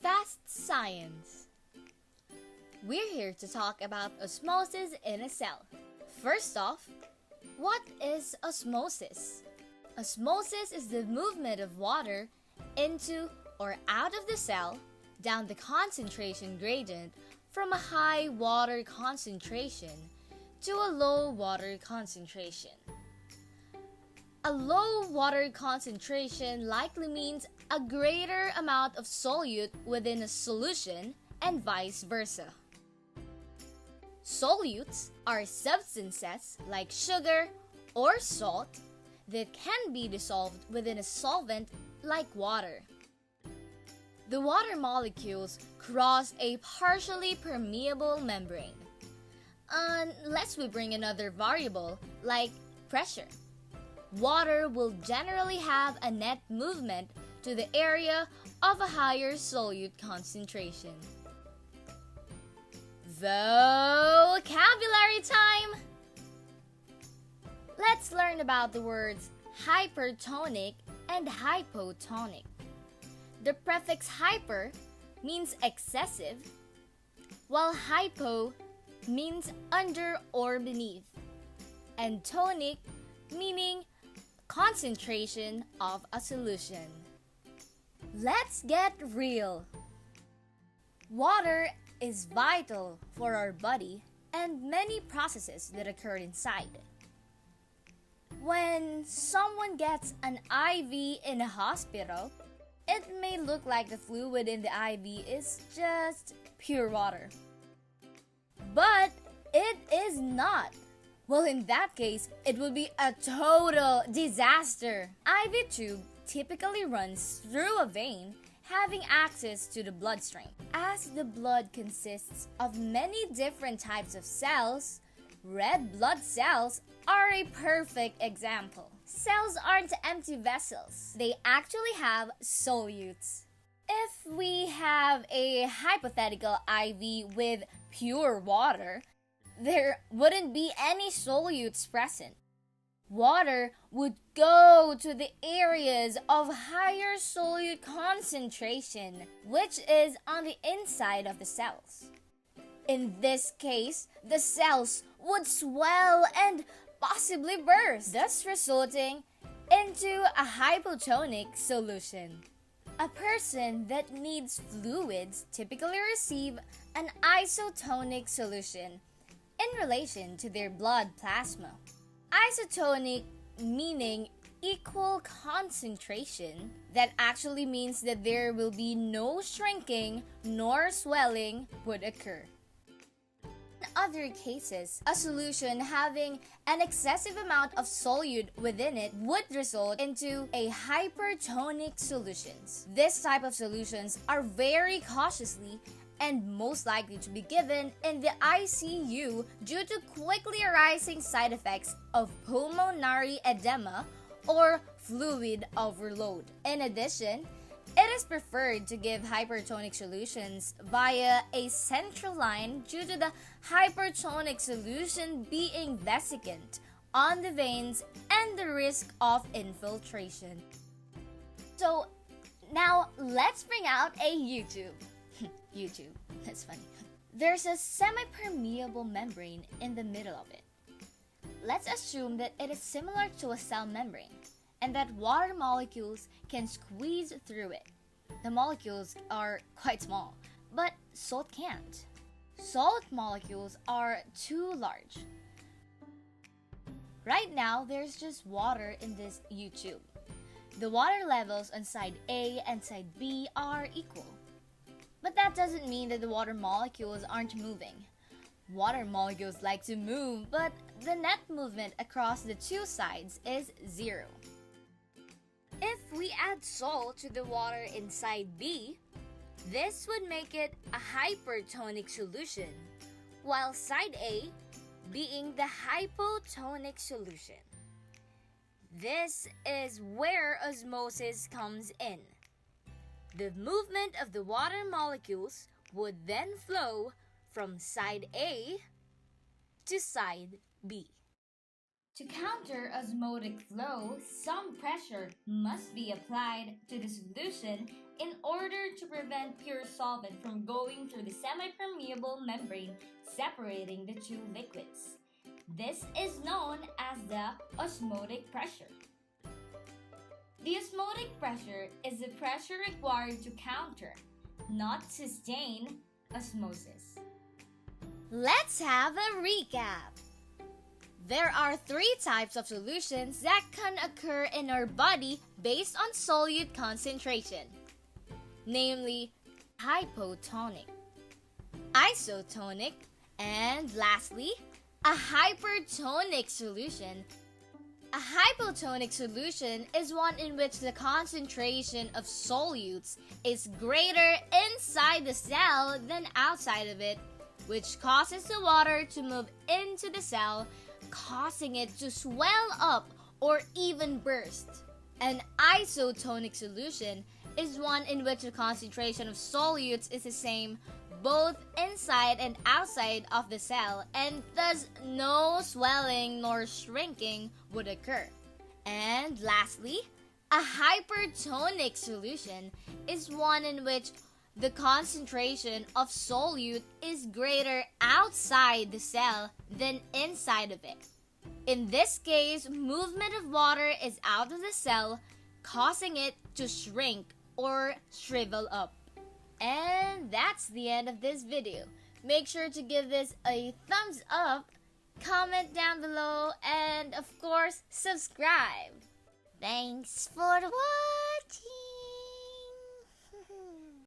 Fast Science. We're here to talk about osmosis in a cell. First off, what is osmosis? Osmosis is the movement of water into or out of the cell down the concentration gradient from a high water concentration to a low water concentration. A low water concentration likely means a greater amount of solute within a solution and vice versa. Solutes are substances like sugar or salt that can be dissolved within a solvent like water. The water molecules cross a partially permeable membrane, unless we bring another variable like pressure. Water will generally have a net movement to the area of a higher solute concentration. Vocabulary time! Let's learn about the words hypertonic and hypotonic. The prefix hyper means excessive, while hypo means under or beneath, and tonic meaning concentration of a solution. Let's get real. Water is vital for our body and many processes that occur inside. When someone gets an IV in a hospital, it may look like the fluid in the IV is just pure water. But it is not. Well, in that case, it would be a total disaster. IV tube typically runs through a vein having access to the bloodstream. As the blood consists of many different types of cells, red blood cells are a perfect example. Cells aren't empty vessels. They actually have solutes. If we have a hypothetical IV with pure water, there wouldn't be any solutes present. Water would go to the areas of higher solute concentration, which is on the inside of the cells. In this case, the cells would swell and possibly burst, thus resulting into a hypotonic solution. A person that needs fluids typically receive an isotonic solution in relation to their blood plasma. Isotonic meaning equal concentration, that actually means that there will be no shrinking nor swelling would occur. In other cases, a solution having an excessive amount of solute within it would result into a hypertonic solutions. This type of solutions are very cautiously and most likely to be given in the ICU due to quickly arising side effects of pulmonary edema or fluid overload. In addition, it is preferred to give hypertonic solutions via a central line due to the hypertonic solution being vesicant on the veins and the risk of infiltration. So now let's bring out a YouTube. YouTube, that's funny. There's a semi-permeable membrane in the middle of it. Let's assume that it is similar to a cell membrane and that water molecules can squeeze through it. The molecules are quite small, but salt can't. Salt molecules are too large. Right now, there's just water in this U-tube. The water levels on side A and side B are equal. But that doesn't mean that the water molecules aren't moving. Water molecules like to move, but the net movement across the two sides is zero. If we add salt to the water in side B, this would make it a hypertonic solution, while side A being the hypotonic solution. This is where osmosis comes in. The movement of the water molecules would then flow from side A to side B. To counter osmotic flow, some pressure must be applied to the solution in order to prevent pure solvent from going through the semi-permeable membrane separating the two liquids. This is known as the osmotic pressure. The osmotic pressure is the pressure required to counter, not sustain, osmosis. Let's have a recap. There are 3 types of solutions that can occur in our body based on solute concentration, namely hypotonic, isotonic, and lastly, a hypertonic solution. A hypotonic solution is one in which the concentration of solutes is greater inside the cell than outside of it, which causes the water to move into the cell, causing it to swell up or even burst. An isotonic solution is one in which the concentration of solutes is the same both inside and outside of the cell, and thus no swelling nor shrinking would occur. And lastly, a hypertonic solution is one in which the concentration of solute is greater outside the cell than inside of it. In this case, movement of water is out of the cell, causing it to shrink or shrivel up. And that's the end of this video. Make sure to give this a thumbs up, comment down below, and of course, subscribe. Thanks for watching.